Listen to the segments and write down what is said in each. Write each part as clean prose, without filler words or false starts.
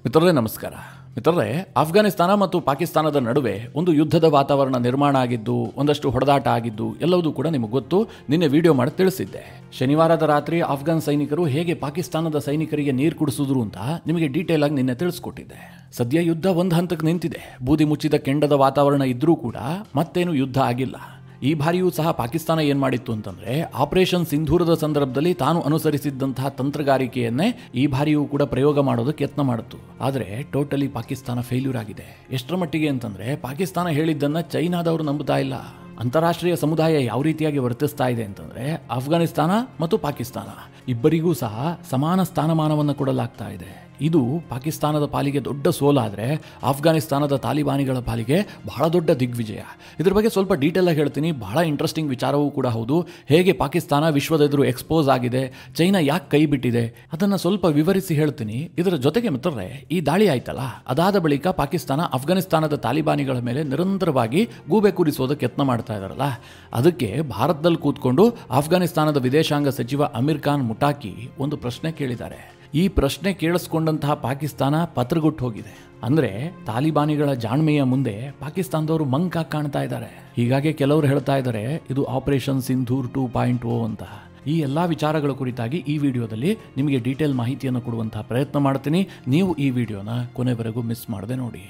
ಮಿತ್ರರೇ ನಮಸ್ಕಾರ. ಮಿತ್ರರೇ, ಅಫ್ಘಾನಿಸ್ತಾನ ಮತ್ತು ಪಾಕಿಸ್ತಾನದ ನಡುವೆ ಒಂದು ಯುದ್ಧದ ವಾತಾವರಣ ನಿರ್ಮಾಣ ಆಗಿದ್ದು, ಒಂದಷ್ಟು ಹೊಡೆದಾಟ ಆಗಿದ್ದು ಎಲ್ಲವೂ ಕೂಡ ನಿಮಗೆ ಗೊತ್ತು. ನಿನ್ನೆ ವಿಡಿಯೋ ಮಾಡಿ ತಿಳಿಸಿದ್ದೆ. ಶನಿವಾರದ ರಾತ್ರಿ ಅಫ್ಘಾನ್ ಸೈನಿಕರು ಹೇಗೆ ಪಾಕಿಸ್ತಾನದ ಸೈನಿಕರಿಗೆ ನೀರು ಕುಡಿಸಿದ್ರು ಅಂತ ನಿಮಗೆ ಡೀಟೇಲ್ ಆಗಿ ನಿನ್ನೆ ತಿಳಿಸ್ಕೊಟ್ಟಿದ್ದೆ. ಸದ್ಯ ಯುದ್ಧ ಒಂದು ಹಂತಕ್ಕೆ ನಿಂತಿದೆ. ಬೂದಿ ಮುಚ್ಚಿದ ಕೆಂಡದ ವಾತಾವರಣ ಇದ್ರೂ ಕೂಡ ಮತ್ತೇನು ಯುದ್ಧ ಆಗಿಲ್ಲ. ಈ ಬಾರಿಯೂ ಸಹ ಪಾಕಿಸ್ತಾನ ಏನ್ ಮಾಡಿತ್ತು ಅಂತಂದ್ರೆ, ಆಪರೇಷನ್ ಸಿಂಧೂರದ ಸಂದರ್ಭದಲ್ಲಿ ತಾನು ಅನುಸರಿಸಿದ್ದಂತಹ ತಂತ್ರಗಾರಿಕೆಯನ್ನೇ ಈ ಬಾರಿಯೂ ಕೂಡ ಪ್ರಯೋಗ ಮಾಡೋದಕ್ಕೆ ಯತ್ನ ಮಾಡಿತು. ಆದರೆ ಟೋಟಲಿ ಪಾಕಿಸ್ತಾನ ಫೇಲ್ಯೂರ್ ಆಗಿದೆ. ಎಷ್ಟರ ಮಟ್ಟಿಗೆ ಅಂತಂದ್ರೆ, ಪಾಕಿಸ್ತಾನ ಹೇಳಿದ್ದನ್ನ ಚೈನಾದವರು ನಂಬುತ್ತಾ ಇಲ್ಲ. ಅಂತಾರಾಷ್ಟ್ರೀಯ ಸಮುದಾಯ ಯಾವ ರೀತಿಯಾಗಿ ವರ್ತಿಸ್ತಾ ಇದೆ ಅಂತಂದ್ರೆ, ಅಫ್ಘಾನಿಸ್ತಾನ ಮತ್ತು ಪಾಕಿಸ್ತಾನ ಇಬ್ಬರಿಗೂ ಸಹ ಸಮಾನ ಸ್ಥಾನಮಾನವನ್ನು ಕೊಡಲಾಗ್ತಾ ಇದೆ. ಇದು ಪಾಕಿಸ್ತಾನದ ಪಾಲಿಗೆ ದೊಡ್ಡ ಸೋಲಾದರೆ, ಅಫ್ಘಾನಿಸ್ತಾನದ ತಾಲಿಬಾನಿಗಳ ಪಾಲಿಗೆ ಬಹಳ ದೊಡ್ಡ ದಿಗ್ವಿಜಯ. ಇದ್ರ ಬಗ್ಗೆ ಸ್ವಲ್ಪ ಡೀಟೇಲ್ ಆಗಿ ಹೇಳ್ತೀನಿ. ಬಹಳ ಇಂಟ್ರೆಸ್ಟಿಂಗ್ ವಿಚಾರವೂ ಕೂಡ ಹೌದು. ಹೇಗೆ ಪಾಕಿಸ್ತಾನ ವಿಶ್ವದ ಎದುರು ಎಕ್ಸ್ಪೋಸ್ ಆಗಿದೆ, ಚೈನಾ ಯಾಕೆ ಕೈ ಬಿಟ್ಟಿದೆ, ಅದನ್ನು ಸ್ವಲ್ಪ ವಿವರಿಸಿ ಹೇಳ್ತೀನಿ. ಇದರ ಜೊತೆಗೆ ಮಿತ್ರರೇ, ಈ ದಾಳಿ ಆಯ್ತಲ್ಲ, ಅದಾದ ಬಳಿಕ ಪಾಕಿಸ್ತಾನ ಅಫ್ಘಾನಿಸ್ತಾನದ ತಾಲಿಬಾನಿಗಳ ಮೇಲೆ ನಿರಂತರವಾಗಿ ಗೂಬೆ ಕೂರಿಸೋದಕ್ಕೆ ಯತ್ನ ಮಾಡ್ತಾ ಇದಾರಲ್ಲ, ಅದಕ್ಕೆ ಭಾರತದಲ್ಲಿ ಕೂತ್ಕೊಂಡು ಅಫ್ಘಾನಿಸ್ತಾನದ ವಿದೇಶಾಂಗ ಸಚಿವ ಅಮೀರ್ ಖಾನ್ ಮುಟಾಕಿ ಒಂದು ಪ್ರಶ್ನೆ ಕೇಳಿದ್ದಾರೆ. ಈ ಪ್ರಶ್ನೆ ಕೇಳಿಸ್ಕೊಂಡಂತಹ ಪಾಕಿಸ್ತಾನ ಪತ್ರಗುಟ್ಟು ಹೋಗಿದೆ. ಅಂದ್ರೆ ತಾಲಿಬಾನಿಗಳ ಜಾಣ್ಮೆಯ ಮುಂದೆ ಪಾಕಿಸ್ತಾನದವರು ಮಂಕಾಗಿ ಕಾಣ್ತಾ ಇದ್ದಾರೆ. ಹೀಗಾಗಿ ಕೆಲವರು ಹೇಳ್ತಾ ಇದ್ದಾರೆ, ಇದು ಆಪರೇಷನ್ ಸಿಂಧೂರ್ 2.0 ಅಂತ. ಈ ಎಲ್ಲ ವಿಚಾರಗಳ ಕುರಿತಾಗಿ ಈ ವಿಡಿಯೋದಲ್ಲಿ ನಿಮಗೆ ಡೀಟೇಲ್ ಮಾಹಿತಿಯನ್ನು ಕೊಡುವಂತಹ ಪ್ರಯತ್ನ ಮಾಡ್ತೀನಿ. ನೀವು ಈ ವಿಡಿಯೋನ ಕೊನೆವರೆಗೂ ಮಿಸ್ ಮಾಡದೆ ನೋಡಿ.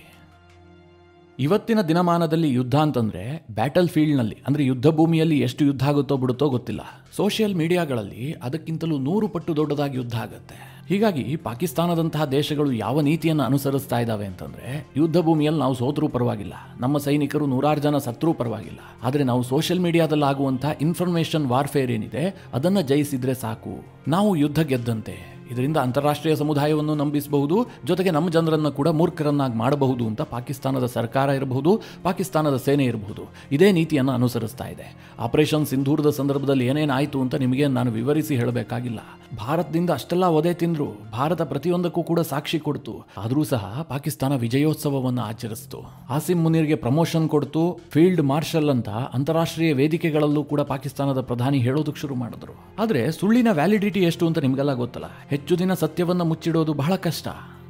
ಇವತ್ತಿನ ದಿನಮಾನದಲ್ಲಿ ಯುದ್ಧ ಅಂತಂದ್ರೆ ಬ್ಯಾಟಲ್ ಫೀಲ್ಡ್ನಲ್ಲಿ, ಅಂದ್ರೆ ಯುದ್ಧ ಭೂಮಿಯಲ್ಲಿ ಎಷ್ಟು ಯುದ್ಧ ಆಗುತ್ತೋ ಬಿಡುತ್ತೋ ಗೊತ್ತಿಲ್ಲ. ಸೋಷಿಯಲ್ ಮೀಡಿಯಾಗಳಲ್ಲಿ ಅದಕ್ಕಿಂತಲೂ 100 ಪಟ್ಟು ದೊಡ್ಡದಾಗಿ ಯುದ್ಧ ಆಗುತ್ತೆ. ಹೀಗಾಗಿ ಪಾಕಿಸ್ತಾನದಂತಹ ದೇಶಗಳು ಯಾವ ನೀತಿಯನ್ನು ಅನುಸರಿಸ್ತಾ ಇದ್ದಾವೆ ಅಂತಂದ್ರೆ, ಯುದ್ಧ ಭೂಮಿಯಲ್ಲಿ ನಾವು ಸೋತರೂ ಪರವಾಗಿಲ್ಲ, ನಮ್ಮ ಸೈನಿಕರು 100 ಜನ ಸತ್ರೂ ಪರವಾಗಿಲ್ಲ, ಆದರೆ ನಾವು ಸೋಷಿಯಲ್ ಮೀಡಿಯಾದಲ್ಲಿ ಆಗುವಂತಹ ಇನ್ಫಾರ್ಮೇಶನ್ ವಾರ್ಫೇರ್ ಏನಿದೆ ಅದನ್ನು ಜಯಿಸಿದ್ರೆ ಸಾಕು, ನಾವು ಯುದ್ಧ ಗೆದ್ದಂತೆ. ಇದರಿಂದ ಅಂತಾರಾಷ್ಟ್ರೀಯ ಸಮುದಾಯವನ್ನು ನಂಬಿಸಬಹುದು, ಜೊತೆಗೆ ನಮ್ಮ ಜನರನ್ನು ಕೂಡ ಮೂರ್ಖರನ್ನಾಗಿ ಮಾಡಬಹುದು ಅಂತ ಪಾಕಿಸ್ತಾನದ ಸರ್ಕಾರ ಇರಬಹುದು, ಪಾಕಿಸ್ತಾನದ ಸೇನೆ ಇರಬಹುದು, ಇದೇ ನೀತಿಯನ್ನು ಅನುಸರಿಸ್ತಾ ಇದೆ. ಆಪರೇಷನ್ ಸಿಂಧೂರದ ಸಂದರ್ಭದಲ್ಲಿ ಏನೇನಾಯಿತು ಅಂತ ನಿಮಗೆ ನಾನು ವಿವರಿಸಿ ಹೇಳಬೇಕಾಗಿಲ್ಲ. ಭಾರತದಿಂದ ಅಷ್ಟೆಲ್ಲ ಒದೆ ತಿಂದ್ರು, ಭಾರತ ಪ್ರತಿಯೊಂದಕ್ಕೂ ಕೂಡ ಸಾಕ್ಷಿ ಕೊಡ್ತು. ಆದರೂ ಸಹ ಪಾಕಿಸ್ತಾನ ವಿಜಯೋತ್ಸವವನ್ನು ಆಚರಿಸಿತು. ಆಸಿಮ್ ಮುನೀರ್ಗೆ ಪ್ರಮೋಷನ್ ಕೊಡ್ತು, ಫೀಲ್ಡ್ ಮಾರ್ಷಲ್ ಅಂತ ಅಂತಾರಾಷ್ಟ್ರೀಯ ವೇದಿಕೆಗಳಲ್ಲೂ ಕೂಡ ಪಾಕಿಸ್ತಾನದ ಪ್ರಧಾನಿ ಹೇಳೋದಕ್ಕೆ ಶುರು ಮಾಡಿದ್ರು. ಆದ್ರೆ ಸುಳ್ಳಿನ ವ್ಯಾಲಿಡಿಟಿ ಎಷ್ಟು ಅಂತ ನಿಮಗೆಲ್ಲ ಗೊತ್ತಲ್ಲ. ಹೆಚ್ಚು ದಿನ ಸತ್ಯವನ್ನು ಮುಚ್ಚಿಡೋದು ಬಹಳ ಕಷ್ಟ.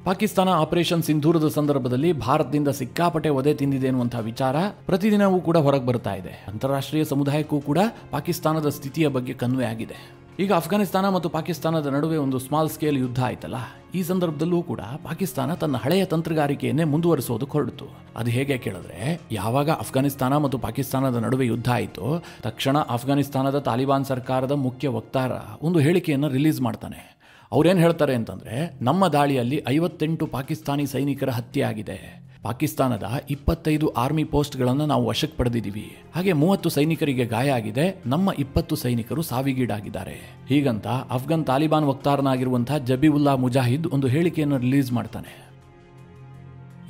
ಪಾಕಿಸ್ತಾನ ಆಪರೇಷನ್ ಸಿಂಧೂರದ ಸಂದರ್ಭದಲ್ಲಿ ಭಾರತದಿಂದ ಸಿಕ್ಕಾಪಟ್ಟೆ ಒದೆ ತಿಂದಿದೆ ಎನ್ನುವಂತಹ ವಿಚಾರ ಪ್ರತಿದಿನವೂ ಕೂಡ ಹೊರಗೆ ಬರ್ತಾ ಇದೆ. ಅಂತಾರಾಷ್ಟ್ರೀಯ ಸಮುದಾಯಕ್ಕೂ ಕೂಡ ಪಾಕಿಸ್ತಾನದ ಸ್ಥಿತಿಯ ಬಗ್ಗೆ ಕನ್ವೆ ಆಗಿದೆ. ಈಗ ಅಫ್ಘಾನಿಸ್ತಾನ ಮತ್ತು ಪಾಕಿಸ್ತಾನದ ನಡುವೆ ಒಂದು ಸ್ಮಾಲ್ ಸ್ಕೇಲ್ ಯುದ್ಧ ಆಯ್ತಲ್ಲ, ಈ ಸಂದರ್ಭದಲ್ಲೂ ಕೂಡ ಪಾಕಿಸ್ತಾನ ತನ್ನ ಹಳೆಯ ತಂತ್ರಗಾರಿಕೆಯನ್ನೇ ಮುಂದುವರಿಸೋದಕ್ಕೆ ಹೊರಟಿತು. ಅದು ಹೇಗೆ ಕೇಳಿದ್ರೆ, ಯಾವಾಗ ಅಫ್ಘಾನಿಸ್ತಾನ ಮತ್ತು ಪಾಕಿಸ್ತಾನದ ನಡುವೆ ಯುದ್ಧ ಆಯಿತು, ತಕ್ಷಣ ಅಫ್ಘಾನಿಸ್ತಾನದ ತಾಲಿಬಾನ್ ಸರ್ಕಾರದ ಮುಖ್ಯ ವಕ್ತಾರ ಒಂದು ಹೇಳಿಕೆಯನ್ನು ರಿಲೀಸ್ ಮಾಡ್ತಾನೆ. ಅವ್ರೇನು ಹೇಳ್ತಾರೆ ಅಂತಂದ್ರೆ, ನಮ್ಮ ದಾಳಿಯಲ್ಲಿ 58 ಪಾಕಿಸ್ತಾನಿ ಸೈನಿಕರ ಹತ್ಯೆ ಆಗಿದೆ, ಪಾಕಿಸ್ತಾನದ 25 ಆರ್ಮಿ ಪೋಸ್ಟ್ಗಳನ್ನು ನಾವು ವಶಕ್ಕೆ ಪಡೆದಿದ್ದೀವಿ, ಹಾಗೆ 30 ಸೈನಿಕರಿಗೆ ಗಾಯ ಆಗಿದೆ, ನಮ್ಮ 20 ಸೈನಿಕರು ಸಾವಿಗೀಡಾಗಿದ್ದಾರೆ. ಹೀಗಂತ ಅಫ್ಘಾನ್ ತಾಲಿಬಾನ್ ವಕ್ತಾರನಾಗಿರುವಂತಹ ಜಬೀವುಲ್ಲಾ ಮುಜಾಹಿದ್ ಒಂದು ಹೇಳಿಕೆಯನ್ನು ರಿಲೀಸ್ ಮಾಡ್ತಾನೆ.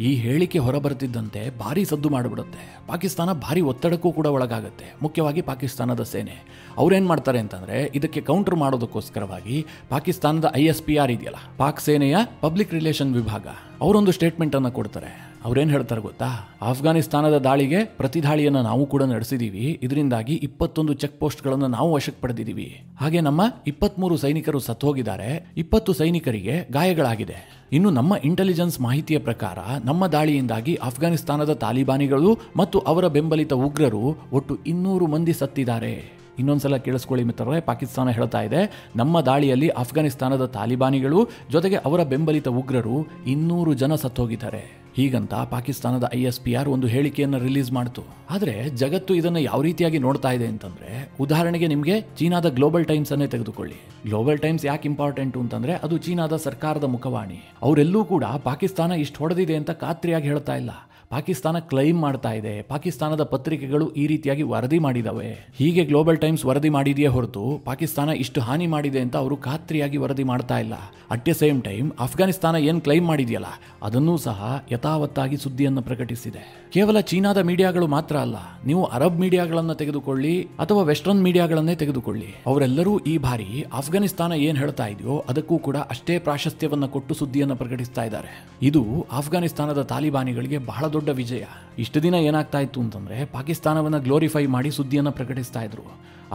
ಈ ಹೇಳಿಕೆ ಹೊರಬರ್ತಿದ್ದಂತೆ ಭಾರಿ ಸದ್ದು ಮಾಡಿಬಿಡುತ್ತೆ. ಪಾಕಿಸ್ತಾನ ಭಾರಿ ಒತ್ತಡಕ್ಕೂ ಕೂಡ ಒಳಗಾಗುತ್ತೆ, ಮುಖ್ಯವಾಗಿ ಪಾಕಿಸ್ತಾನದ ಸೇನೆ. ಅವ್ರೇನ್ ಮಾಡ್ತಾರೆ ಅಂತಂದ್ರೆ, ಇದಕ್ಕೆ ಕೌಂಟರ್ ಮಾಡೋದಕ್ಕೋಸ್ಕರವಾಗಿ ಪಾಕಿಸ್ತಾನದ ISPR ಇದೆಯಲ್ಲ, ಪಾಕ್ ಸೇನೆಯ ಪಬ್ಲಿಕ್ ರಿಲೇಷನ್ ವಿಭಾಗ, ಅವರೊಂದು ಸ್ಟೇಟ್ಮೆಂಟ್ ಅನ್ನು ಕೊಡ್ತಾರೆ. ಅವ್ರೇನ್ ಹೇಳ್ತಾರೆ ಗೊತ್ತಾ, ಅಫ್ಘಾನಿಸ್ತಾನದ ದಾಳಿಗೆ ಪ್ರತಿದಾಳಿಯನ್ನು ನಾವು ಕೂಡ ನಡೆಸಿದೀವಿ, ಇದರಿಂದಾಗಿ 21 ಚೆಕ್ ಪೋಸ್ಟ್ಗಳನ್ನು ನಾವು ವಶಕ್ಕೆ ಪಡೆದಿದ್ದೀವಿ, ಹಾಗೆ ನಮ್ಮ 23 ಸೈನಿಕರು ಸತ್ತೋಗಿದ್ದಾರೆ, 20 ಸೈನಿಕರಿಗೆ ಗಾಯಗಳಾಗಿದೆ. ಇನ್ನು ನಮ್ಮ ಇಂಟೆಲಿಜೆನ್ಸ್ ಮಾಹಿತಿಯ ಪ್ರಕಾರ ನಮ್ಮ ದಾಳಿಯಿಂದಾಗಿ ಅಫ್ಘಾನಿಸ್ತಾನದ ತಾಲಿಬಾನಿಗಳು ಮತ್ತು ಅವರ ಬೆಂಬಲಿತ ಉಗ್ರರು ಒಟ್ಟು 200 ಮಂದಿ ಸತ್ತಿದ್ದಾರೆ. ಇನ್ನೊಂದ್ಸಲ ಕೇಳಿಸ್ಕೊಳ್ಳಿ ಮಿತ್ರರೇ, ಪಾಕಿಸ್ತಾನ ಹೇಳ್ತಾ ಇದೆ, ನಮ್ಮ ದಾಳಿಯಲ್ಲಿ ಅಫ್ಘಾನಿಸ್ತಾನದ ತಾಲಿಬಾನಿಗಳು ಜೊತೆಗೆ ಅವರ ಬೆಂಬಲಿತ ಉಗ್ರರು 200 ಜನ ಸತ್ತೋಗಿದ್ದಾರೆ. ಹೀಗಂತ ಪಾಕಿಸ್ತಾನದ ISPR ಒಂದು ಹೇಳಿಕೆಯನ್ನು ರಿಲೀಸ್ ಮಾಡಿತು. ಆದರೆ ಜಗತ್ತು ಇದನ್ನು ಯಾವ ರೀತಿಯಾಗಿ ನೋಡ್ತಾ ಇದೆ ಅಂತಂದ್ರೆ, ಉದಾಹರಣೆಗೆ ನಿಮಗೆ ಚೀನಾದ ಗ್ಲೋಬಲ್ ಟೈಮ್ಸ್ ಅನ್ನೇ ತೆಗೆದುಕೊಳ್ಳಿ. ಗ್ಲೋಬಲ್ ಟೈಮ್ಸ್ ಯಾಕೆ ಇಂಪಾರ್ಟೆಂಟ್ ಅಂತಂದ್ರೆ, ಅದು ಚೀನಾದ ಸರ್ಕಾರದ ಮುಖವಾಣಿ. ಅವರೆಲ್ಲೂ ಕೂಡ ಪಾಕಿಸ್ತಾನ ಇಷ್ಟು ಹೊಡೆದಿದೆ ಅಂತ ಖಾತ್ರಿಯಾಗಿ ಹೇಳ್ತಾ ಇಲ್ಲ, ಪಾಕಿಸ್ತಾನ ಕ್ಲೈಮ್ ಮಾಡ್ತಾ ಇದೆ. ಪಾಕಿಸ್ತಾನದ ಪತ್ರಿಕೆಗಳು ಈ ರೀತಿಯಾಗಿ ವರದಿ ಮಾಡಿದವೆ. ಹೀಗೆ ಗ್ಲೋಬಲ್ ಟೈಮ್ಸ್ ವರದಿ ಮಾಡಿದೆಯೇ ಹೊರತು ಪಾಕಿಸ್ತಾನ ಇಷ್ಟು ಹಾನಿ ಮಾಡಿದೆ ಅಂತ ಅವರು ಖಾತ್ರಿಯಾಗಿ ವರದಿ ಮಾಡ್ತಾ ಇಲ್ಲ. At A same time Afghanistan ಏನ್ ಕ್ಲೈಮ್ ಮಾಡಿದೆಯಲ್ಲ, ಅದನ್ನೂ ಸಹ ಯಥಾವತ್ತಾಗಿ ಸುದ್ದಿಯನ್ನು ಪ್ರಕಟಿಸಿದೆ. ಕೇವಲ ಚೀನಾದ ಮೀಡಿಯಾಗಳು ಮಾತ್ರ ಅಲ್ಲ, ನೀವು ಅರಬ್ ಮೀಡಿಯಾಗಳನ್ನು ತೆಗೆದುಕೊಳ್ಳಿ ಅಥವಾ ವೆಸ್ಟರ್ನ್ ಮೀಡಿಯಾಗಳನ್ನೇ ತೆಗೆದುಕೊಳ್ಳಿ, ಅವರೆಲ್ಲರೂ ಈ ಬಾರಿ ಅಫ್ಘಾನಿಸ್ತಾನ ಏನ್ ಹೇಳ್ತಾ ಇದೆಯೋ ಅದಕ್ಕೂ ಕೂಡ ಅಷ್ಟೇ ಪ್ರಾಶಸ್ತ್ಯವನ್ನು ಕೊಟ್ಟು ಸುದ್ದಿಯನ್ನು ಪ್ರಕಟಿಸ್ತಾ ಇದ್ದಾರೆ. ಇದು ಅಫ್ಘಾನಿಸ್ತಾನದ ತಾಲಿಬಾನಿಗಳಿಗೆ ಬಹಳ ದೊಡ್ಡ ವಿಜಯ. ಇಷ್ಟು ದಿನ ಏನಾಗ್ತಾ ಇತ್ತು ಅಂತಂದ್ರೆ ಪಾಕಿಸ್ತಾನವನ್ನು ಗ್ಲೋರಿಫೈ ಮಾಡಿ ಸುದ್ದಿಯನ್ನು ಪ್ರಕಟಿಸ್ತಾ ಇದ್ರು.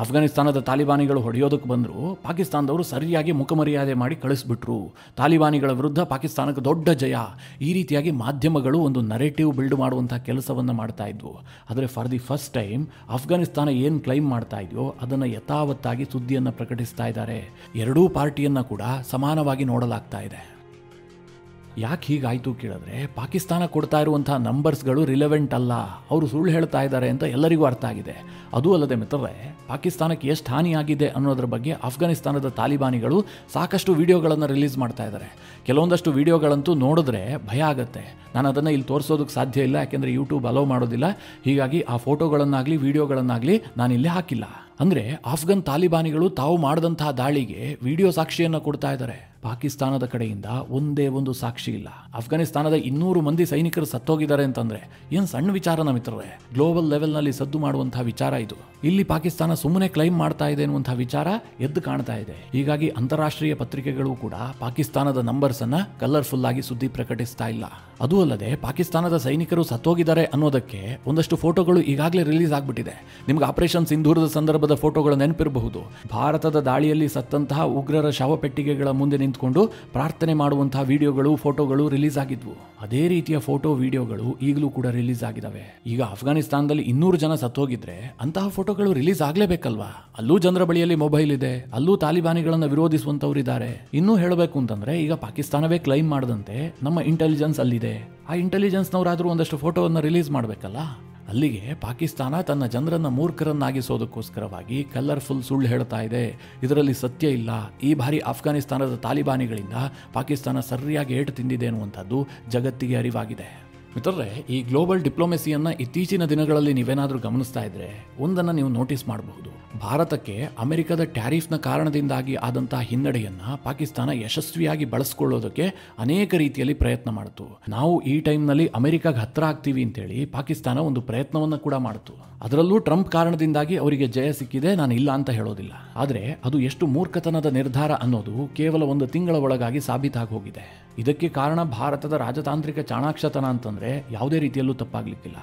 ಅಫ್ಘಾನಿಸ್ತಾನದ ತಾಲಿಬಾನಿಗಳು ಹೊಡೆಯೋದಕ್ಕೆ ಬಂದರು, ಪಾಕಿಸ್ತಾನದವರು ಸರಿಯಾಗಿ ಮುಖಮರ್ಯಾದೆ ಮಾಡಿ ಕಳಿಸ್ಬಿಟ್ರು. ತಾಲಿಬಾನಿಗಳ ವಿರುದ್ಧ ಪಾಕಿಸ್ತಾನಕ್ಕೆ ದೊಡ್ಡ ಜಯ. ಈ ರೀತಿಯಾಗಿ ಮಾಧ್ಯಮಗಳು ಒಂದು ನರೇಟಿವ್ ಬಿಲ್ಡ್ ಮಾಡುವಂಥ ಕೆಲಸವನ್ನು ಮಾಡ್ತಾ ಇದ್ವು. ಆದರೆ for the first time Afghanistan ಏನು ಕ್ಲೈಮ್ ಮಾಡ್ತಾ ಇದೆಯೋ ಅದನ್ನು ಯಥಾವತ್ತಾಗಿ ಸುದ್ದಿಯನ್ನು ಪ್ರಕಟಿಸ್ತಾ ಇದ್ದಾರೆ. ಎರಡೂ ಪಾರ್ಟಿಯನ್ನು ಕೂಡ ಸಮಾನವಾಗಿ ನೋಡಲಾಗ್ತಾ ಇದೆ. ಯಾಕೆ ಹೀಗಾಯಿತು ಕೇಳಿದ್ರೆ, ಪಾಕಿಸ್ತಾನ ಕೊಡ್ತಾ ಇರುವಂತಹ ನಂಬರ್ಸ್ಗಳು ರಿಲೆವೆಂಟ್ ಅಲ್ಲ, ಅವರು ಸುಳ್ಳು ಹೇಳ್ತಾ ಇದ್ದಾರೆ ಅಂತ ಎಲ್ಲರಿಗೂ ಅರ್ಥ ಆಗಿದೆ. ಅದೂ ಅಲ್ಲದೆ ಮಿತ್ರರೇ, ಪಾಕಿಸ್ತಾನಕ್ಕೆ ಎಷ್ಟು ಹಾನಿಯಾಗಿದೆ ಅನ್ನೋದ್ರ ಬಗ್ಗೆ ಅಫ್ಘಾನಿಸ್ತಾನದ ತಾಲಿಬಾನಿಗಳು ಸಾಕಷ್ಟು ವಿಡಿಯೋಗಳನ್ನು ರಿಲೀಸ್ ಮಾಡ್ತಾ ಇದ್ದಾರೆ. ಕೆಲವೊಂದಷ್ಟು ವಿಡಿಯೋಗಳಂತೂ ನೋಡಿದ್ರೆ ಭಯ ಆಗುತ್ತೆ. ನಾನು ಅದನ್ನು ಇಲ್ಲಿ ತೋರಿಸೋದಕ್ಕೆ ಸಾಧ್ಯ ಇಲ್ಲ, ಯಾಕೆಂದರೆ ಯೂಟ್ಯೂಬ್ ಅಲೋ ಮಾಡೋದಿಲ್ಲ. ಹೀಗಾಗಿ ಆ ಫೋಟೋಗಳನ್ನಾಗಲಿ ವಿಡಿಯೋಗಳನ್ನಾಗಲಿ ನಾನು ಇಲ್ಲೇ ಹಾಕಿಲ್ಲ. ಅಂದರೆ ಆಫ್ಘನ್ ತಾಲಿಬಾನಿಗಳು ತಾವು ಮಾಡಿದಂತಹ ದಾಳಿಗೆ ವಿಡಿಯೋ ಸಾಕ್ಷಿಯನ್ನು ಕೊಡ್ತಾ ಇದ್ದಾರೆ. ಪಾಕಿಸ್ತಾನದ ಕಡೆಯಿಂದ ಒಂದೇ ಒಂದು ಸಾಕ್ಷಿ ಇಲ್ಲ. ಅಫ್ಘಾನಿಸ್ತಾನದ 200 ಮಂದಿ ಸೈನಿಕರು ಸತ್ತೋಗಿದ್ದಾರೆ ಅಂತಂದ್ರೆ ಏನು ಸಣ್ಣ ವಿಚಾರನ ಮಿತ್ರರೇ? ಗ್ಲೋಬಲ್ ಲೆವೆಲ್ನಲ್ಲಿ ಸದ್ದು ಮಾಡುವಂತಹ ವಿಚಾರ ಇದು. ಇಲ್ಲಿ ಪಾಕಿಸ್ತಾನ ಸುಮ್ಮನೆ ಕ್ಲೈಮ್ ಮಾಡ್ತಾ ಇದೆ ಎನ್ನುವಂತಹ ವಿಚಾರ ಎದ್ದು ಕಾಣ್ತಾ ಇದೆ. ಹೀಗಾಗಿ ಅಂತಾರಾಷ್ಟ್ರೀಯ ಪತ್ರಿಕೆಗಳು ಕೂಡ ಪಾಕಿಸ್ತಾನದ ನಂಬರ್ಸ್ ಅನ್ನ ಕಲರ್ಫುಲ್ ಆಗಿ ಸುದ್ದಿ ಪ್ರಕಟಿಸ್ತಾ ಇಲ್ಲ. ಅದೂ ಅಲ್ಲದೆ ಪಾಕಿಸ್ತಾನದ ಸೈನಿಕರು ಸತ್ತೋಗಿದ್ದಾರೆ ಅನ್ನೋದಕ್ಕೆ ಒಂದಷ್ಟು ಫೋಟೋಗಳು ಈಗಾಗಲೇ ರಿಲೀಸ್ ಆಗ್ಬಿಟ್ಟಿದೆ. ನಿಮ್ಗೆ ಆಪರೇಷನ್ ಸಿಂಧೂರದ ಸಂದರ್ಭದ ಫೋಟೋಗಳು ನೆನಪಿರಬಹುದು. ಭಾರತದ ದಾಳಿಯಲ್ಲಿ ಸತ್ತಂತಹ ಉಗ್ರರ ಶವಪೆಟ್ಟಿಗೆಗಳ ಮುಂದೆ ನಿಂತ್ಕೊಂಡು ಪ್ರಾರ್ಥನೆ ಮಾಡುವಂತಹ ವಿಡಿಯೋಗಳು, ಫೋಟೋಗಳು ರಿಲೀಸ್ ಆಗಿದ್ವು. ಅದೇ ರೀತಿಯ ಫೋಟೋ ವಿಡಿಯೋಗಳು ಈಗಲೂ ಕೂಡ ರಿಲೀಸ್ ಆಗಿದಾವೆ. ಈಗ ಅಫ್ಘಾನಿಸ್ತಾನದಲ್ಲಿ 200 ಜನ ಸತ್ತೋಗಿದ್ರೆ ಅಂತಹ ಫೋಟೋಗಳು ರಿಲೀಸ್ ಆಗ್ಲೇಬೇಕಲ್ವಾ? ಅಲ್ಲೂ ಜನರ ಬಳಿಯಲ್ಲಿ ಮೊಬೈಲ್ ಇದೆ, ಅಲ್ಲೂ ತಾಲಿಬಾನಿಗಳನ್ನು ವಿರೋಧಿಸುವಂತವರಿದ್ದಾರೆ. ಇನ್ನೂ ಹೇಳಬೇಕು ಅಂತಂದ್ರೆ, ಈಗ ಪಾಕಿಸ್ತಾನವೇ ಕ್ಲೈಮ್ ಮಾಡದಂತೆ ನಮ್ಮ ಇಂಟೆಲಿಜೆನ್ಸ್ ಅಲ್ಲಿದೆ. ಆ ಇಂಟೆಲಿಜೆನ್ಸ್ನವರಾದ್ರೂ ಒಂದಷ್ಟು ಫೋಟೋವನ್ನು ರಿಲೀಸ್ ಮಾಡಬೇಕಲ್ಲ. ಅಲ್ಲಿಗೆ ಪಾಕಿಸ್ತಾನ ತನ್ನ ಜನರನ್ನ ಮೂರ್ಖರನ್ನಾಗಿಸೋದಕ್ಕೋಸ್ಕರವಾಗಿ ಕಲರ್ಫುಲ್ ಸುಳ್ಳು ಹೇಳ್ತಾ ಇದೆ. ಇದರಲ್ಲಿ ಸತ್ಯ ಇಲ್ಲ. ಈ ಬಾರಿ ಅಫ್ಘಾನಿಸ್ತಾನದ ತಾಲಿಬಾನಿಗಳಿಂದ ಪಾಕಿಸ್ತಾನ ಸರಿಯಾಗಿ ಏಟು ತಿಂದಿದೆ ಅನ್ನುವಂಥದ್ದು ಜಗತ್ತಿಗೆ ಅರಿವಾಗಿದೆ. ಮಿತ್ರರೇ, ಈ ಗ್ಲೋಬಲ್ ಡಿಪ್ಲೊಮೆಸಿಯನ್ನು ಇತ್ತೀಚಿನ ದಿನಗಳಲ್ಲಿ ನೀವೇನಾದರೂ ಗಮನಿಸ್ತಾ ಇದ್ರೆ ಒಂದನ್ನು ನೀವು ನೋಟಿಸ್ ಮಾಡಬಹುದು. ಭಾರತಕ್ಕೆ ಅಮೆರಿಕದ ಟ್ಯಾರಿಫ್ನ ಕಾರಣದಿಂದಾಗಿ ಆದಂತಹ ಹಿನ್ನಡೆಯನ್ನು ಪಾಕಿಸ್ತಾನ ಯಶಸ್ವಿಯಾಗಿ ಬಳಸ್ಕೊಳ್ಳೋದಕ್ಕೆ ಅನೇಕ ರೀತಿಯಲ್ಲಿ ಪ್ರಯತ್ನ ಮಾಡಿತು. ನಾವು ಈ ಟೈಮ್ನಲ್ಲಿ ಅಮೆರಿಕಾಗೆ ಹತ್ರ ಆಗ್ತೀವಿ ಅಂತೇಳಿ ಪಾಕಿಸ್ತಾನ ಒಂದು ಪ್ರಯತ್ನವನ್ನು ಕೂಡ ಮಾಡಿತು. ಅದರಲ್ಲೂ ಟ್ರಂಪ್ ಕಾರಣದಿಂದಾಗಿ ಅವರಿಗೆ ಜಯ ಸಿಕ್ಕಿದೆ, ನಾನು ಇಲ್ಲ ಅಂತ ಹೇಳೋದಿಲ್ಲ. ಆದರೆ ಅದು ಎಷ್ಟು ಮೂರ್ಖತನದ ನಿರ್ಧಾರ ಅನ್ನೋದು ಕೇವಲ 1 ತಿಂಗಳ ಒಳಗಾಗಿ ಸಾಬೀತಾಗಿ ಹೋಗಿದೆ. ಇದಕ್ಕೆ ಕಾರಣ ಭಾರತದ ರಾಜತಾಂತ್ರಿಕ ಚಾಣಾಕ್ಷತನ ಅಂತಂದ್ರೆ ಯಾವುದೇ ರೀತಿಯಲ್ಲೂ ತಪ್ಪಾಗ್ಲಿಕ್ಕಿಲ್ಲ.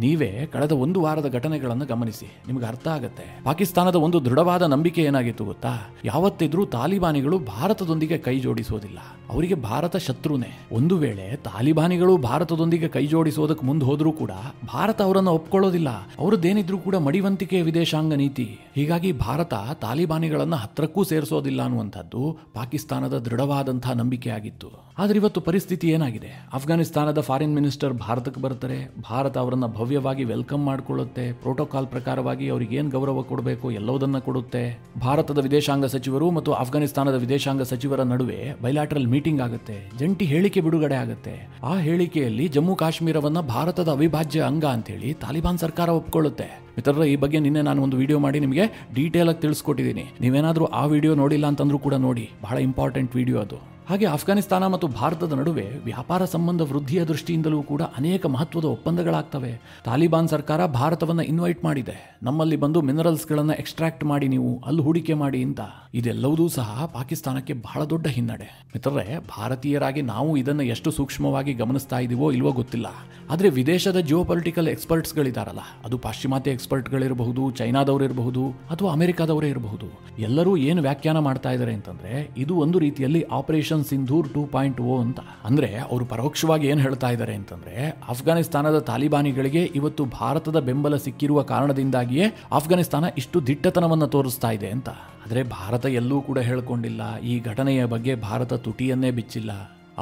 ನೀವೇ ಕಳೆದ 1 ವಾರದ ಘಟನೆಗಳನ್ನು ಗಮನಿಸಿ, ನಿಮ್ಗೆ ಅರ್ಥ ಆಗುತ್ತೆ. ಪಾಕಿಸ್ತಾನದ ಒಂದು ದೃಢವಾದ ನಂಬಿಕೆ ಏನಾಗಿತ್ತು ಗೊತ್ತಾ? ಯಾವತ್ತಿದ್ರೂ ತಾಲಿಬಾನಿಗಳು ಭಾರತದೊಂದಿಗೆ ಕೈ ಜೋಡಿಸೋದಿಲ್ಲ, ಅವರಿಗೆ ಭಾರತ ಶತ್ರುನೇ. ಒಂದು ವೇಳೆ ತಾಲಿಬಾನಿಗಳು ಭಾರತದೊಂದಿಗೆ ಕೈ ಜೋಡಿಸೋದಕ್ಕೆ ಮುಂದೆ ಹೋದ್ರೂ ಕೂಡ ಭಾರತ ಅವರನ್ನು ಒಪ್ಕೊಳ್ಳೋದಿಲ್ಲ. ಅವರದ್ದೇನಿದ್ರೂ ಕೂಡ ಮಡಿವಂತಿಕೆಯ ವಿದೇಶಾಂಗ ನೀತಿ. ಹೀಗಾಗಿ ಭಾರತ ತಾಲಿಬಾನಿಗಳನ್ನ ಹತ್ರಕ್ಕೂ ಸೇರಿಸೋದಿಲ್ಲ ಅನ್ನುವಂಥದ್ದು ಪಾಕಿಸ್ತಾನದ ದೃಢವಾದಂತಹ ನಂಬಿಕೆ ಆಗಿತ್ತು. ಆದ್ರೆ ಇವತ್ತು ಪರಿಸ್ಥಿತಿ ಏನಾಗಿದೆ? ಅಫ್ಘಾನಿಸ್ತಾನದ ಫಾರಿನ್ ಮಿನಿಸ್ಟರ್ ಭಾರತಕ್ಕೆ ಬರ್ತಾರೆ, ಭಾರತ ಅವರನ್ನ ಭವ್ಯವಾಗಿ ವೆಲ್ಕಮ್ ಮಾಡಿಕೊಳ್ಳುತ್ತೆ. ಪ್ರೋಟೋಕಾಲ್ ಪ್ರಕಾರವಾಗಿ ಅವ್ರಿಗೆ ಏನು ಗೌರವ ಕೊಡಬೇಕು ಎಲ್ಲವುದನ್ನ ಕೊಡುತ್ತೆ. ಭಾರತದ ವಿದೇಶಾಂಗ ಸಚಿವರು ಮತ್ತು ಅಫ್ಘಾನಿಸ್ತಾನದ ವಿದೇಶಾಂಗ ಸಚಿವರ ನಡುವೆ ಬೈಲಾಟರಲ್ ಮೀಟಿಂಗ್ ಆಗುತ್ತೆ, ಜಂಟಿ ಹೇಳಿಕೆ ಬಿಡುಗಡೆ ಆಗುತ್ತೆ. ಆ ಹೇಳಿಕೆಯಲ್ಲಿ ಜಮ್ಮು ಕಾಶ್ಮೀರವನ್ನ ಭಾರತದ ಅವಿಭಾಜ್ಯ ಅಂಗ ಅಂತೇಳಿ ತಾಲಿಬಾನ್ ಸರ್ಕಾರ ಒಪ್ಕೊಳ್ಳುತ್ತೆ. ಮಿತ್ರರೇ, ಈ ಬಗ್ಗೆ ನಿನ್ನೆ ನಾನು ಒಂದು ವಿಡಿಯೋ ಮಾಡಿ ನಿಮಗೆ ಡೀಟೇಲ್ ಆಗಿ ತಿಳಿಸ್ಕೊಟ್ಟಿದ್ದೀನಿ. ನೀವೇನಾದರೂ ಆ ವಿಡಿಯೋ ನೋಡಿಲ್ಲ ಅಂತಂದ್ರೂ ಕೂಡ ನೋಡಿ, ಬಹಳ ಇಂಪಾರ್ಟೆಂಟ್ ವಿಡಿಯೋ ಅದು. ಹಾಗೆ ಅಫ್ಘಾನಿಸ್ತಾನ ಮತ್ತು ಭಾರತದ ನಡುವೆ ವ್ಯಾಪಾರ ಸಂಬಂಧ ವೃದ್ಧಿಯ ದೃಷ್ಟಿಯಿಂದಲೂ ಕೂಡ ಅನೇಕ ಮಹತ್ವದ ಒಪ್ಪಂದಗಳಾಗ್ತವೆ. ತಾಲಿಬಾನ್ ಸರ್ಕಾರ ಭಾರತವನ್ನು ಇನ್ವೈಟ್ ಮಾಡಿದೆ, ನಮ್ಮಲ್ಲಿ ಬಂದು ಮಿನರಲ್ಸ್ಗಳನ್ನು ಎಕ್ಸ್ಟ್ರಾಕ್ಟ್ ಮಾಡಿ ನೀವು ಅಲ್ಲಿ ಹೂಡಿಕೆ ಮಾಡಿ ಅಂತ. ಇದೆಲ್ಲವೂ ಸಹ ಪಾಕಿಸ್ತಾನಕ್ಕೆ ಬಹಳ ದೊಡ್ಡ ಹಿನ್ನಡೆ. ಮಿತ್ರರೇ, ಭಾರತೀಯರಾಗಿ ನಾವು ಇದನ್ನು ಎಷ್ಟು ಸೂಕ್ಷ್ಮವಾಗಿ ಗಮನಿಸ್ತಾ ಇದೀವೋ ಇಲ್ವೋ ಗೊತ್ತಿಲ್ಲ. ಆದರೆ ವಿದೇಶದ ಜಿಯೋಪೊಲಿಟಿಕಲ್ ಎಕ್ಸ್ಪರ್ಟ್ಸ್ಗಳಿದಾರಲ್ಲ, ಅದು ಪಾಶ್ಚಿಮಾತ್ಯ ಎಕ್ಸ್ಪರ್ಟ್ಗಳಿರಬಹುದು, ಚೈನಾದವರಿರಬಹುದು ಅಥವಾ ಅಮೆರಿಕಾದವರೇ ಇರಬಹುದು, ಎಲ್ಲರೂ ಏನು ವ್ಯಾಖ್ಯಾನ ಮಾಡ್ತಾ ಇದ್ದಾರೆ ಅಂತಂದ್ರೆ ಇದು ಒಂದು ರೀತಿಯಲ್ಲಿ ಆಪರೇಷನ್ ಸಿಂಧೂರ್ 2.0 ಅಂತ. ಅಂದ್ರೆ ಅವರು ಪರೋಕ್ಷವಾಗಿ ಏನು ಹೇಳ್ತಾ ಇದ್ದಾರೆ ಅಂತಂದ್ರೆ, ಅಫ್ಘಾನಿಸ್ತಾನದ ತಾಲಿಬಾನಿಗಳಿಗೆ ಇವತ್ತು ಭಾರತದ ಬೆಂಬಲ ಸಿಕ್ಕಿರುವ ಕಾರಣದಿಂದಾಗಿಯೇ ಅಫ್ಘಾನಿಸ್ತಾನ ಇಷ್ಟು ದಿಟ್ಟತನವನ್ನು ತೋರಿಸ್ತಾ ಇದೆ ಅಂತ. ಆದರೆ ಭಾರತ ಎಲ್ಲೂ ಕೂಡ ಹೇಳ್ಕೊಂಡಿಲ್ಲ, ಈ ಘಟನೆಯ ಬಗ್ಗೆ ಭಾರತ ತುಟಿಯನ್ನೇ ಬಿಚ್ಚಿಲ್ಲ.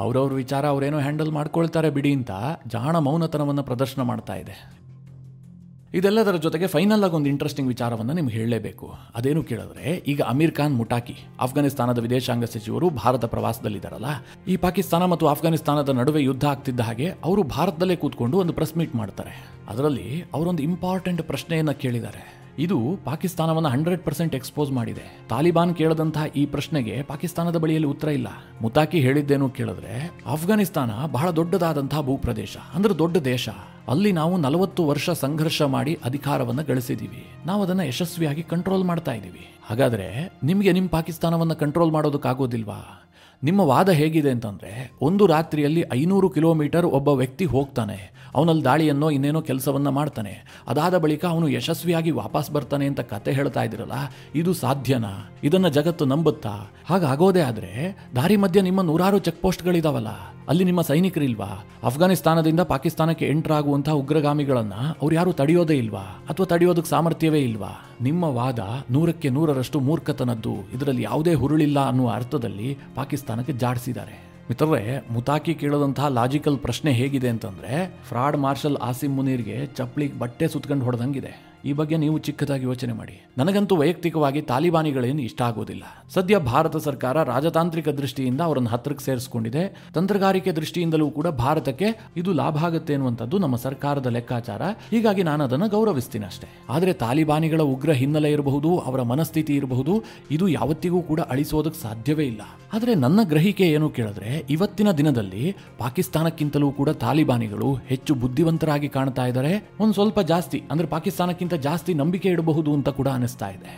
ಅವ್ರವ್ರ ವಿಚಾರ ಅವರೇನೋ ಹ್ಯಾಂಡಲ್ ಮಾಡ್ಕೊಳ್ತಾರೆ ಬಿಡಿ ಅಂತ ಜಾಣ ಮೌನತನವನ್ನು ಪ್ರದರ್ಶನ ಮಾಡ್ತಾ ಇದೆ. ಇದೆಲ್ಲದರ ಜೊತೆಗೆ ಫೈನಲ್ ಆಗಿ ಒಂದು ಇಂಟ್ರೆಸ್ಟಿಂಗ್ ವಿಚಾರವನ್ನು ನಿಮ್ಗೆ ಹೇಳಲೇಬೇಕು. ಅದೇನು ಕೇಳಿದ್ರೆ, ಈಗ ಅಮೀರ್ ಖಾನ್ ಮುಟಾಕಿ ಅಫ್ಘಾನಿಸ್ತಾನದ ವಿದೇಶಾಂಗ ಸಚಿವರು ಭಾರತ ಪ್ರವಾಸದಲ್ಲಿದ್ದಾರಲ್ಲ, ಈ ಪಾಕಿಸ್ತಾನ ಮತ್ತು ಅಫ್ಘಾನಿಸ್ತಾನದ ನಡುವೆ ಯುದ್ಧ ಆಗ್ತಿದ್ದ ಹಾಗೆ ಅವರು ಭಾರತದಲ್ಲೇ ಕೂತ್ಕೊಂಡು ಒಂದು ಪ್ರೆಸ್ ಮೀಟ್ ಮಾಡ್ತಾರೆ. ಅದರಲ್ಲಿ ಅವರೊಂದು ಇಂಪಾರ್ಟೆಂಟ್ ಪ್ರಶ್ನೆಯನ್ನು ಕೇಳಿದ್ದಾರೆ. ಇದು ಪಾಕಿಸ್ತಾನವನ್ನು 100% ಎಕ್ಸ್ಪೋಸ್ ಮಾಡಿದೆ. ತಾಲಿಬಾನ್ ಕೇಳದಂತಹ ಈ ಪ್ರಶ್ನೆಗೆ ಪಾಕಿಸ್ತಾನದ ಬಳಿಯಲ್ಲಿ ಉತ್ತರ ಇಲ್ಲ. ಮುತಾಕಿ ಹೇಳಿದ್ದೇನು ಕೇಳಿದ್ರೆ, ಅಫ್ಘಾನಿಸ್ತಾನ ಬಹಳ ದೊಡ್ಡದಾದಂತಹ ಭೂಪ್ರದೇಶ, ಅಂದ್ರೆ ದೊಡ್ಡ ದೇಶ. ಅಲ್ಲಿ ನಾವು 40 ವರ್ಷ ಸಂಘರ್ಷ ಮಾಡಿ ಅಧಿಕಾರವನ್ನು ಗಳಿಸಿದೀವಿ. ನಾವು ಅದನ್ನ ಯಶಸ್ವಿಯಾಗಿ ಕಂಟ್ರೋಲ್ ಮಾಡ್ತಾ ಇದ್ದೀವಿ. ಹಾಗಾದ್ರೆ ನಿಮಗೆ ನಿಮ್ಮ ಪಾಕಿಸ್ತಾನವನ್ನು ಕಂಟ್ರೋಲ್ ಮಾಡೋದಕ್ಕಾಗೋದಿಲ್ವಾ? ನಿಮ್ಮ ವಾದ ಹೇಗಿದೆ ಅಂತಂದ್ರೆ, ಒಂದು ರಾತ್ರಿಯಲ್ಲಿ 500 ಕಿಲೋಮೀಟರ್ ಒಬ್ಬ ವ್ಯಕ್ತಿ ಹೋಗ್ತಾನೆ, ಅವನಲ್ಲಿ ದಾಳಿಯನ್ನೋ ಇನ್ನೇನೋ ಕೆಲಸವನ್ನ ಮಾಡ್ತಾನೆ, ಅದಾದ ಬಳಿಕ ಅವನು ಯಶಸ್ವಿಯಾಗಿ ವಾಪಸ್ ಬರ್ತಾನೆ ಅಂತ ಕತೆ ಹೇಳ್ತಾ ಇದ್ದೀರಲ್ಲ, ಇದು ಸಾಧ್ಯನಾ? ಇದನ್ನ ಜಗತ್ತು ನಂಬುತ್ತಾ? ಹಾಗಾಗೋದೇ ಆದ್ರೆ ದಾರಿ ಮಧ್ಯೆ ನಿಮ್ಮ 100 ಚೆಕ್ ಪೋಸ್ಟ್ಗಳಿದಾವಲ್ಲ, ಅಲ್ಲಿ ನಿಮ್ಮ ಸೈನಿಕರಿಲ್ವಾ? ಅಫ್ಘಾನಿಸ್ತಾನದಿಂದ ಪಾಕಿಸ್ತಾನಕ್ಕೆ ಎಂಟರ್ ಆಗುವಂತಹ ಉಗ್ರಗಾಮಿಗಳನ್ನ ಅವ್ರು ಯಾರು ತಡೆಯೋದೇ ಇಲ್ವಾ? ಅಥವಾ ತಡೆಯೋದಕ್ಕೆ ಸಾಮರ್ಥ್ಯವೇ ಇಲ್ವಾ? ನಿಮ್ಮ ವಾದ 100ಕ್ಕೆ 100ರಷ್ಟು ಮೂರ್ಖತನದ್ದು, ಇದರಲ್ಲಿ ಯಾವುದೇ ಹುರುಳಿಲ್ಲ ಅನ್ನುವ ಅರ್ಥದಲ್ಲಿ ಪಾಕಿಸ್ತಾನಕ್ಕೆ ಜಾಡಿಸಿದ್ದಾರೆ. ಮಿತ್ರರೇ, ಮುತಾಕಿ ಕೇಳೋದಂತಹ ಲಾಜಿಕಲ್ ಪ್ರಶ್ನೆ ಹೇಗಿದೆ ಅಂತಂದ್ರೆ, ಫ್ರಾಡ್ ಮಾರ್ಷಲ್ ಆಸಿಮ್ ಮುನೀರ್ಗೆ ಚಪ್ಪಲಿಗೆ ಬಟ್ಟೆ ಸುತ್ಕೊಂಡು ಹೊಡೆದಂಗಿದೆ. ಈ ಬಗ್ಗೆ ನೀವು ಚಿಕ್ಕದಾಗಿ ಯೋಚನೆ ಮಾಡಿ. ನನಗಂತೂ ವೈಯಕ್ತಿಕವಾಗಿ ತಾಲಿಬಾನಿಗಳೇನು ಇಷ್ಟ ಆಗೋದಿಲ್ಲ. ಸದ್ಯ ಭಾರತ ಸರ್ಕಾರ ರಾಜತಾಂತ್ರಿಕ ದೃಷ್ಟಿಯಿಂದ ಅವರನ್ನು ಹತ್ತಿರಕ್ಕೆ ಸೇರಿಸಿಕೊಂಡಿದೆ. ತಂತ್ರಗಾರಿಕೆ ದೃಷ್ಟಿಯಿಂದಲೂ ಕೂಡ ಭಾರತಕ್ಕೆ ಇದು ಲಾಭ ಆಗುತ್ತೆ ಅನ್ನುವಂಥದ್ದು ನಮ್ಮ ಸರ್ಕಾರದ ಲೆಕ್ಕಾಚಾರ. ಹೀಗಾಗಿ ನಾನು ಅದನ್ನು ಗೌರವಿಸ್ತೀನಿ ಅಷ್ಟೇ. ಆದರೆ ತಾಲಿಬಾನಿಗಳ ಉಗ್ರ ಹಿನ್ನೆಲೆ ಇರಬಹುದು, ಅವರ ಮನಸ್ಥಿತಿ ಇರಬಹುದು, ಇದು ಯಾವತ್ತಿಗೂ ಕೂಡ ಅಳಿಸೋದಕ್ಕೆ ಸಾಧ್ಯವೇ ಇಲ್ಲ. ಆದರೆ ನನ್ನ ಗ್ರಹಿಕೆ ಏನು ಕೇಳಿದ್ರೆ, ಇವತ್ತಿನ ದಿನದಲ್ಲಿ ಪಾಕಿಸ್ತಾನಕ್ಕಿಂತಲೂ ಕೂಡ ತಾಲಿಬಾನಿಗಳು ಹೆಚ್ಚು ಬುದ್ಧಿವಂತರಾಗಿ ಕಾಣ್ತಾ ಇದ್ದಾರೆ. ಒಂದು ಸ್ವಲ್ಪ ಜಾಸ್ತಿ ಅಂದ್ರೆ ಪಾಕಿಸ್ತಾನಕ್ಕಿಂತ ಜಾಸ್ತಿ ನಂಬಿಕೆ ಇಡಬಹುದು ಅಂತ ಕೂಡ ಅನಿಸ್ತಾ ಇದೆ.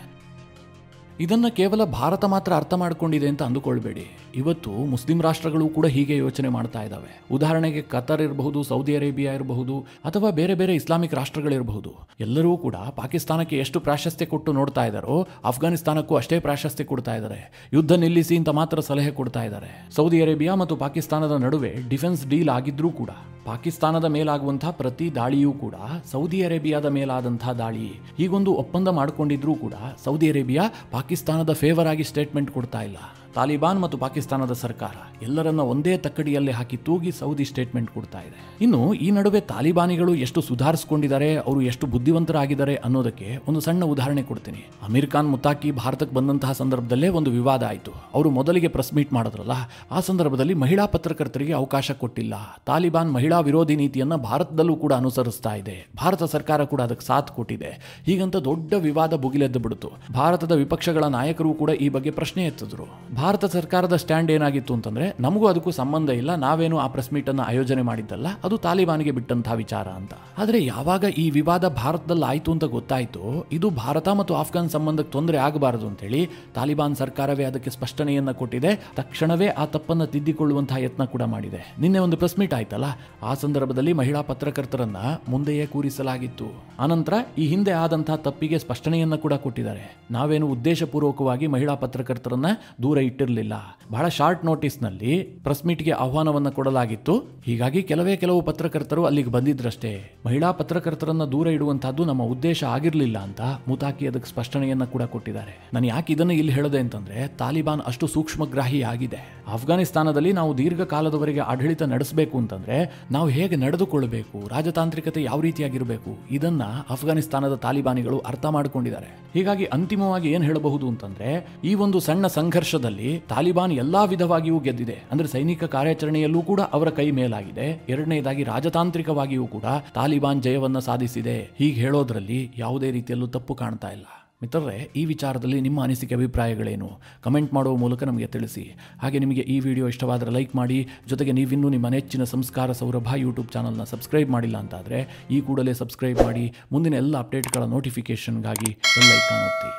ಇದನ್ನ ಕೇವಲ ಭಾರತ ಮಾತ್ರ ಅರ್ಥ ಮಾಡಿಕೊಂಡಿದೆ ಅಂತ ಅಂದುಕೊಳ್ಬೇಡಿ. ಇವತ್ತು ಮುಸ್ಲಿಂ ರಾಷ್ಟ್ರಗಳು ಕೂಡ ಹೀಗೆ ಯೋಚನೆ ಮಾಡ್ತಾ ಇದ್ದಾವೆ. ಉದಾಹರಣೆಗೆ ಕತರ್ ಇರಬಹುದು, ಸೌದಿ ಅರೇಬಿಯಾ ಇರಬಹುದು, ಅಥವಾ ಬೇರೆ ಬೇರೆ ಇಸ್ಲಾಮಿಕ್ ರಾಷ್ಟ್ರಗಳಿರಬಹುದು. ಎಲ್ಲರೂ ಕೂಡ ಪಾಕಿಸ್ತಾನಕ್ಕೆ ಎಷ್ಟು ಪ್ರಾಶಸ್ತ್ಯ ಕೊಟ್ಟು ನೋಡ್ತಾ ಇದ್ದಾರೋ, ಅಫ್ಘಾನಿಸ್ತಾನಕ್ಕೂ ಅಷ್ಟೇ ಪ್ರಾಶಸ್ತ್ಯ ಕೊಡ್ತಾ ಇದ್ದಾರೆ. ಯುದ್ಧ ನಿಲ್ಲಿಸಿ ಅಂತ ಮಾತ್ರ ಸಲಹೆ ಕೊಡ್ತಾ ಇದ್ದಾರೆ. ಸೌದಿ ಅರೇಬಿಯಾ ಮತ್ತು ಪಾಕಿಸ್ತಾನದ ನಡುವೆ ಡಿಫೆನ್ಸ್ ಡೀಲ್ ಆಗಿದ್ರೂ ಕೂಡ ಪಾಕಿಸ್ತಾನದ ಮೇಲಾಗುವಂತಹ ಪ್ರತಿ ದಾಳಿಯೂ ಕೂಡ ಸೌದಿ ಅರೇಬಿಯಾದ ಮೇಲಾದಂತಹ ದಾಳಿ, ಹೀಗೊಂದು ಒಪ್ಪಂದ ಮಾಡಿಕೊಂಡಿದ್ರೂ ಕೂಡ ಸೌದಿ ಅರೇಬಿಯಾ ಪಾಕಿಸ್ತಾನದ ಫೇವರ್ ಆಗಿ ಸ್ಟೇಟ್ಮೆಂಟ್ ಕೊಡ್ತಾ ಇಲ್ಲ. ತಾಲಿಬಾನ್ ಮತ್ತು ಪಾಕಿಸ್ತಾನದ ಸರ್ಕಾರ ಎಲ್ಲರನ್ನ ಒಂದೇ ತಕ್ಕಡಿಯಲ್ಲಿ ಹಾಕಿ ತೂಗಿ ಸೌದಿ ಸ್ಟೇಟ್ಮೆಂಟ್ ಕೊಡ್ತಾ ಇದೆ. ಇನ್ನು ಈ ನಡುವೆ ತಾಲಿಬಾನಿಗಳು ಎಷ್ಟು ಸುಧಾರಿಸಿಕೊಂಡಿದ್ದಾರೆ, ಅವರು ಎಷ್ಟು ಬುದ್ಧಿವಂತರಾಗಿದ್ದಾರೆ ಅನ್ನೋದಕ್ಕೆ ಒಂದು ಸಣ್ಣ ಉದಾಹರಣೆ ಕೊಡ್ತೀನಿ. ಅಮೀರ್ ಖಾನ್ ಮುತಾಕಿ ಭಾರತಕ್ಕೆ ಬಂದಂತಹ ಸಂದರ್ಭದಲ್ಲೇ ಒಂದು ವಿವಾದ ಆಯಿತು. ಅವರು ಮೊದಲಿಗೆ ಪ್ರೆಸ್ ಮೀಟ್ ಮಾಡಿದ್ರಲ್ಲ, ಆ ಸಂದರ್ಭದಲ್ಲಿ ಮಹಿಳಾ ಪತ್ರಕರ್ತರಿಗೆ ಅವಕಾಶ ಕೊಟ್ಟಿಲ್ಲ. ತಾಲಿಬಾನ್ ಮಹಿಳಾ ವಿರೋಧಿ ನೀತಿಯನ್ನ ಭಾರತದಲ್ಲೂ ಕೂಡ ಅನುಸರಿಸ್ತಾ ಇದೆ. ಭಾರತ ಸರ್ಕಾರ ಕೂಡ ಅದಕ್ಕೆ ಸಾಥ್ ಕೊಟ್ಟಿದೆ. ಹೀಗಂತ ದೊಡ್ಡ ವಿವಾದ ಭುಗಿಲೆದ್ದು ಬಿಡ್ತು. ಭಾರತದ ವಿಪಕ್ಷಗಳ ನಾಯಕರು ಕೂಡ ಈ ಬಗ್ಗೆ ಪ್ರಶ್ನೆ ಎತ್ತಿದ್ರು. ಭಾರತ ಸರ್ಕಾರದ ಸ್ಟ್ಯಾಂಡ್ ಏನಾಗಿತ್ತು ಅಂತಂದ್ರೆ, ನಮಗೂ ಅದಕ್ಕೂ ಸಂಬಂಧ ಇಲ್ಲ, ನಾವೇನು ಆ ಪ್ರೆಸ್ ಮೀಟ್ ಅನ್ನ ಆಯೋಜನೆ ಮಾಡಿದ್ದಲ್ಲ, ಅದು ತಾಲಿಬಾನ್ಗೆ ಬಿಟ್ಟಂತಹ ವಿಚಾರ ಅಂತ. ಆದ್ರೆ ಯಾವಾಗ ಈ ವಿವಾದ ಭಾರತದಲ್ಲಿ ಆಯ್ತು ಅಂತ ಗೊತ್ತಾಯ್ತು, ಇದು ಭಾರತ ಮತ್ತು ಆಫ್ಘಾನ್ ಸಂಬಂಧಕ್ಕೆ ತೊಂದರೆ ಆಗಬಾರದು ಅಂತ ಹೇಳಿ ತಾಲಿಬಾನ್ ಸರ್ಕಾರವೇ ಅದಕ್ಕೆ ಸ್ಪಷ್ಟನೆಯನ್ನ ಕೊಟ್ಟಿದೆ. ತಕ್ಷಣವೇ ಆ ತಪ್ಪನ್ನ ತಿದ್ದಿಕೊಳ್ಳುವಂತಹ ಯತ್ನ ಕೂಡ ಮಾಡಿದೆ. ನಿನ್ನೆ ಒಂದು ಪ್ರೆಸ್ ಮೀಟ್ ಆಯ್ತಲ್ಲ, ಆ ಸಂದರ್ಭದಲ್ಲಿ ಮಹಿಳಾ ಪತ್ರಕರ್ತರನ್ನ ಮುಂದೆಯೇ ಕೂರಿಸಲಾಗಿತ್ತು. ಆನಂತರ ಈ ಹಿಂದೆ ಆದಂತಹ ತಪ್ಪಿಗೆ ಸ್ಪಷ್ಟನೆಯನ್ನ ಕೂಡ ಕೊಟ್ಟಿದ್ದಾರೆ. ನಾವೇನು ಉದ್ದೇಶಪೂರ್ವಕವಾಗಿ ಮಹಿಳಾ ಪತ್ರಕರ್ತರನ್ನ ದೂರ ಇಟ್ಟಿರಲಿಲ್ಲ. ಬಹಳ ಶಾರ್ಟ್ ನೋಟಿಸ್ ನಲ್ಲಿ ಪ್ರೆಸ್ ಮೀಟ್ಗೆ ಆಹ್ವಾನವನ್ನ ಕೊಡಲಾಗಿತ್ತು. ಹೀಗಾಗಿ ಕೆಲವು ಪತ್ರಕರ್ತರು ಅಲ್ಲಿಗೆ ಬಂದಿದ್ರಷ್ಟೇ. ಮಹಿಳಾ ಪತ್ರಕರ್ತರನ್ನ ದೂರ ಇಡುವಂತಹದ್ದು ನಮ್ಮ ಉದ್ದೇಶ ಆಗಿರಲಿಲ್ಲ ಅಂತ ಮುತಾಕಿ ಅದಕ್ಕೆ ಸ್ಪಷ್ಟನೆಯನ್ನ ಕೂಡ ಕೊಟ್ಟಿದ್ದಾರೆ. ನಾನು ಯಾಕೆ ಇದನ್ನು ಇಲ್ಲಿ ಹೇಳಿದೆ ಅಂತಂದ್ರೆ, ತಾಲಿಬಾನ್ ಅಷ್ಟು ಸೂಕ್ಷ್ಮಗ್ರಾಹಿ ಆಗಿದೆ. ಅಫ್ಘಾನಿಸ್ತಾನದಲ್ಲಿ ನಾವು ದೀರ್ಘಕಾಲದವರೆಗೆ ಆಡಳಿತ ನಡೆಸಬೇಕು ಅಂತಂದ್ರೆ ನಾವು ಹೇಗೆ ನಡೆದುಕೊಳ್ಳಬೇಕು, ರಾಜತಾಂತ್ರಿಕತೆ ಯಾವ ರೀತಿಯಾಗಿರಬೇಕು, ಇದನ್ನ ಅಫ್ಘಾನಿಸ್ತಾನದ ತಾಲಿಬಾನಿಗಳು ಅರ್ಥ ಮಾಡಿಕೊಂಡಿದ್ದಾರೆ. ಹೀಗಾಗಿ ಅಂತಿಮವಾಗಿ ಏನ್ ಹೇಳಬಹುದು ಅಂತಂದ್ರೆ, ಈ ಒಂದು ಸಣ್ಣ ಸಂಘರ್ಷದಲ್ಲಿ ತಾಲಿಬಾನ್ ಎಲ್ಲಾ ವಿಧವಾಗಿಯೂ ಗೆದ್ದಿದೆ. ಅಂದ್ರೆ ಸೈನಿಕ ಕಾರ್ಯಾಚರಣೆಯಲ್ಲೂ ಕೂಡ ಅವರ ಕೈ ಮೇಲಾಗಿದೆ. ಎರಡನೇದಾಗಿ ರಾಜತಾಂತ್ರಿಕವಾಗಿಯೂ ಕೂಡ ತಾಲಿಬಾನ್ ಜಯವನ್ನ ಸಾಧಿಸಿದೆ. ಹೀಗೆ ಹೇಳೋದ್ರಲ್ಲಿ ಯಾವುದೇ ರೀತಿಯಲ್ಲೂ ತಪ್ಪು ಕಾಣ್ತಾ ಇಲ್ಲ. ಮಿತ್ರರೇ, ಈ ವಿಚಾರದಲ್ಲಿ ನಿಮ್ಮ ಅನಿಸಿಕೆ ಅಭಿಪ್ರಾಯಗಳೇನು? ಕಮೆಂಟ್ ಮಾಡುವ ಮೂಲಕ ನಮಗೆ ತಿಳಿಸಿ. ಹಾಗೆ ನಿಮಗೆ ಈ ವಿಡಿಯೋ ಇಷ್ಟವಾದರೆ ಲೈಕ್ ಮಾಡಿ. ಜೊತೆಗೆ ನೀವಿನ್ನೂ ನಿಮ್ಮ ನೆಚ್ಚಿನ ಸಂಸ್ಕಾರ ಸೌರಭ ಯೂಟ್ಯೂಬ್ ಚಾನಲ್ನ ಸಬ್ಸ್ಕ್ರೈಬ್ ಮಾಡಿಲ್ಲ ಅಂತಾದರೆ ಈ ಕೂಡಲೇ ಸಬ್ಸ್ಕ್ರೈಬ್ ಮಾಡಿ. ಮುಂದಿನ ಎಲ್ಲ ಅಪ್ಡೇಟ್ಗಳ ನೋಟಿಫಿಕೇಷನ್ಗಾಗಿ ಬೆಲ್ ಐಕಾನ್ ಒತ್ತಿ.